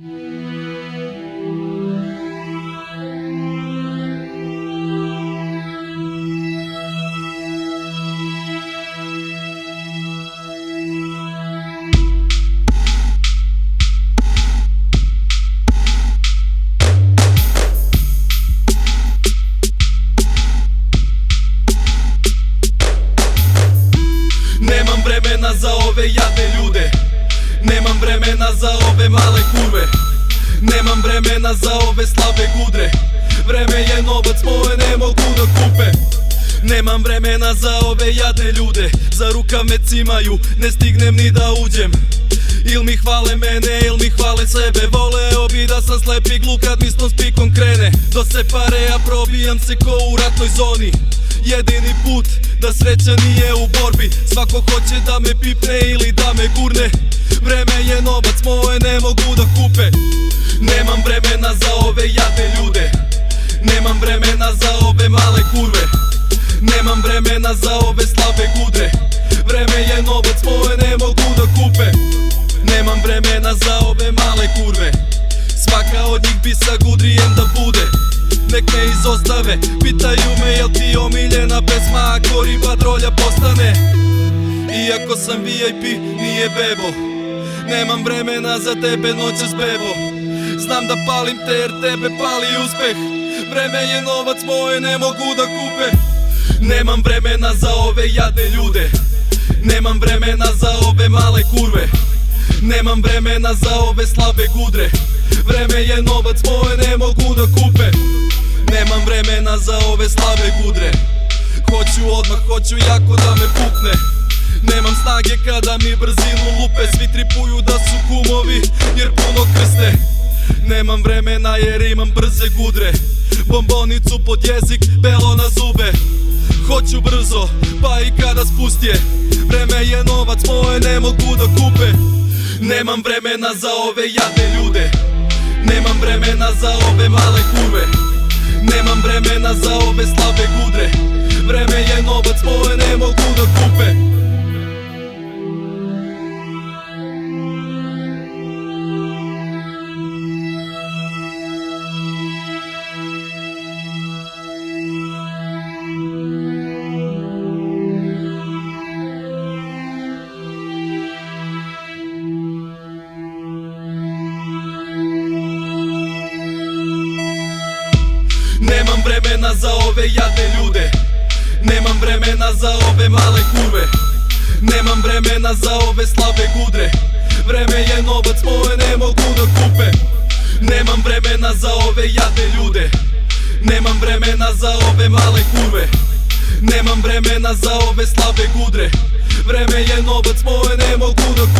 Nemam vremena za ove jadne ljude, nemam vremena za ove male kurve, nemam vremena za ove slabe gudre. Vreme je novac, moje ne mogu da kupe. Nemam vremena za ove jadne ljude, za rukav me cimaju, ne stignem ni da uđem. Il mi hvale mene, il mi hvale sebe. Voleo bi da sam slep i gluh kad mi s tom spikom krene. Do separe ja probijam se ko u ratnoj zoni. Jedini put da sreća nije u borbi. Svako hoće da me pipne ili da me gurne. Vreme je novac, moje ne mogu da kupe. Nemam vremena za ove jadne ljude, nemam vremena za ove male kurve, nemam vremena za ove slabe gudre. Vreme je novac, moje ne mogu da kupe. Nemam vremena za ove male kurve, svaka od njih bi sa gudrijem da bude. Nek me izostave, pitaju me jel ti omiljena pesma ako riba drolja postane. Iako sam VIP, nije bebo, nemam vremena za tebe noćas bebo. Znam da palim te jer tebe pali uspeh. Vreme je novac, moje ne mogu da kupe. Nemam vremena za ove jadne ljude, nemam vremena za ove male kurve, nemam vremena za ove slabe gudre. Vreme je novac, moje ne mogu da kupe. Nemam vremena za ove slabe gudre, hoću odmah, hoću jako da me pukne. Nemam snage kada mi brzinu lupe, svi tripuju da su kumovi jer puno krste. Nemam vremena jer imam brze gudre, bombonicu pod jezik, belo na zube. Hoću brzo, pa i kada spustje. Vreme je novac, moje ne mogu da kupe. Nemam vremena za ove jadne ljude, nemam vremena za ove male kurve, nemam vremena za ove slabe gudre. Vreme je novac, moje ne mogu da kupe. Nemam vremena za ove jadne ljude, nemam vremena za ove male kurve, nemam vremena za ove slabe gudre. Vreme je novac, moje ne mogu da kupe. Nemam vremena za ove jadne ljude, nemam vremena za ove male kurve, nemam vremena za ove slabe gudre. Vreme je novac, moje ne mogu da kupe.